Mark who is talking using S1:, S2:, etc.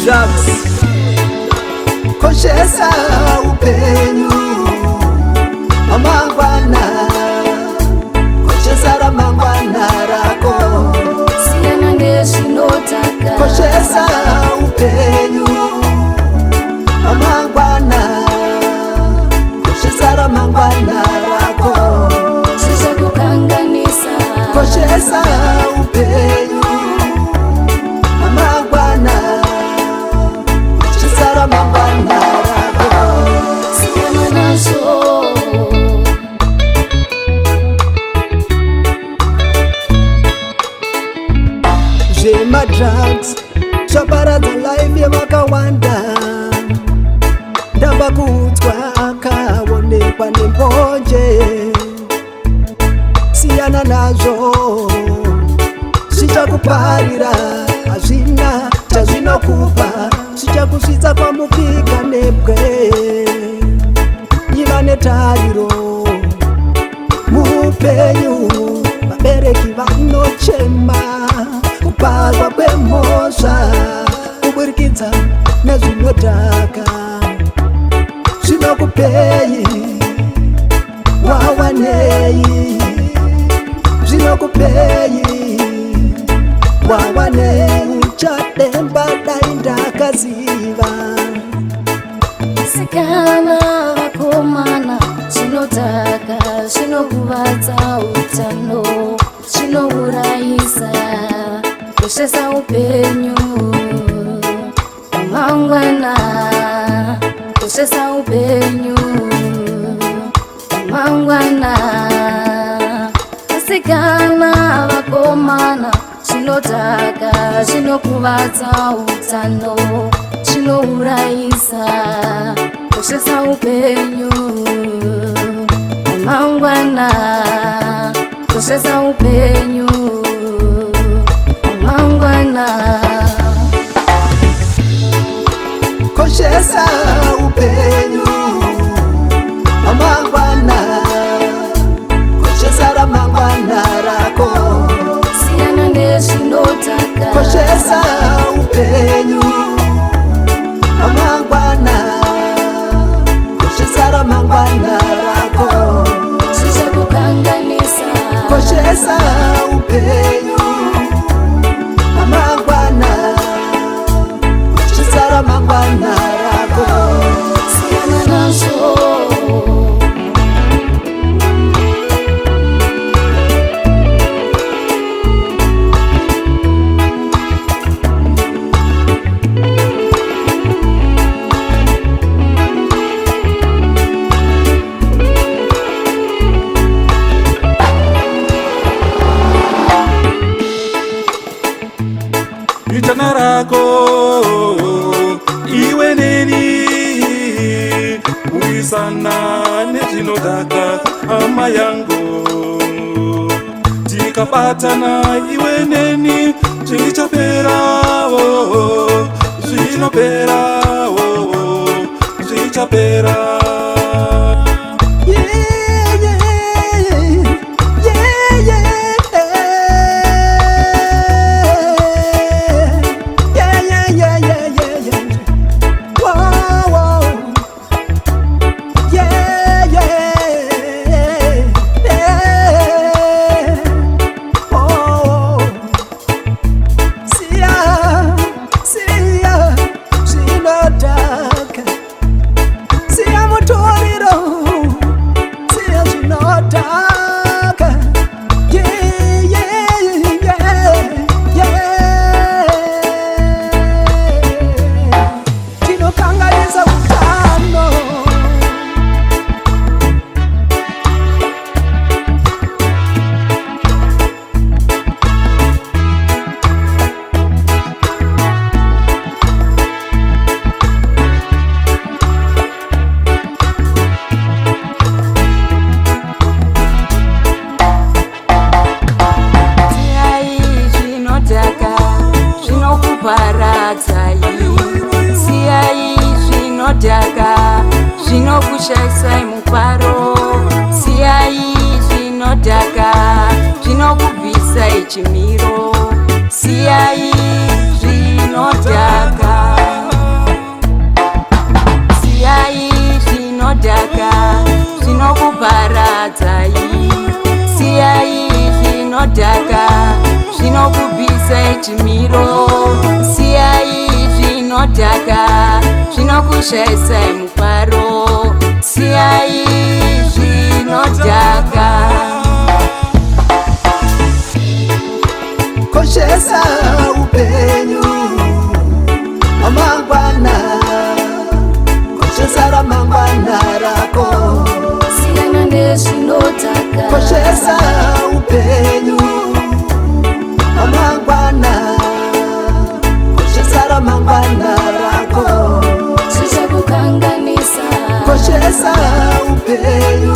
S1: drugs koshesa upenyu amangwana koshesa ramangwana rako
S2: siyana nezvinotaka
S1: koshesa upenyu amangwana koshesa ramangwana rako
S2: zvichakukanganisa
S1: koshesa upenyu amangwana koshesa ramangwana rako
S2: siyana nazvo
S1: zvemadrugs zvaparadza life yevakawanda ndamba kuudzwa akaonekwa nembonje siyana nazvo zvichakuparira hazvina chazvinokupa zvichakusvitsa kwamupika nebwe iva netariro muupenyu vabereki vanochema kuparwa kwemhosva kuburikidza nezvinodhaka zvinokupei wawanei zvinokupei wawanei uchademba dai ndakaziva
S2: sikana vakomana zvinodhaka zvinokuvadza utano zvinourayisa koshesa upenyu amangwana koshesa upenyu amangwana asikana vakomana zvinodhaka zvinokuvadza utano zvinourayisa koshesa upenyu amangwana koshesa upenyu amangwana
S1: koshesa upenyu amangwana koshesa ramangwana rako
S2: siyana nezvinotaka
S1: koshesa upenyu amangwana koshesa ramangwana rako
S2: zvichakukanganisa
S1: koshesa upenyu amangwana koshesa ramangwana rako
S2: siyana nazvo
S3: itana rako iwe neni uisana nezvinodhaka hama yangu tikabatana iwe neni zvichaperawo zvinoperawo zvichapera
S4: siyai zvinodhaka zvinokushayisai mufaro siyai zvinodhaka zvinokubvisai chimiro siyai zvinodhaka zvinodhaka zvinokubvisai chimiro. Siyai zvinodhaka zvinokushayisai mufaro. Siyai zvinodhaka.
S1: Koshesa upenyu amangwana, koshesa ramangwana rako.
S2: Siyana nezvinodhaka.
S1: Koshesa upenyu amangwana, koshesa ramangwana rako.
S2: Zvichakukanganisa.
S1: Koshesa upenyu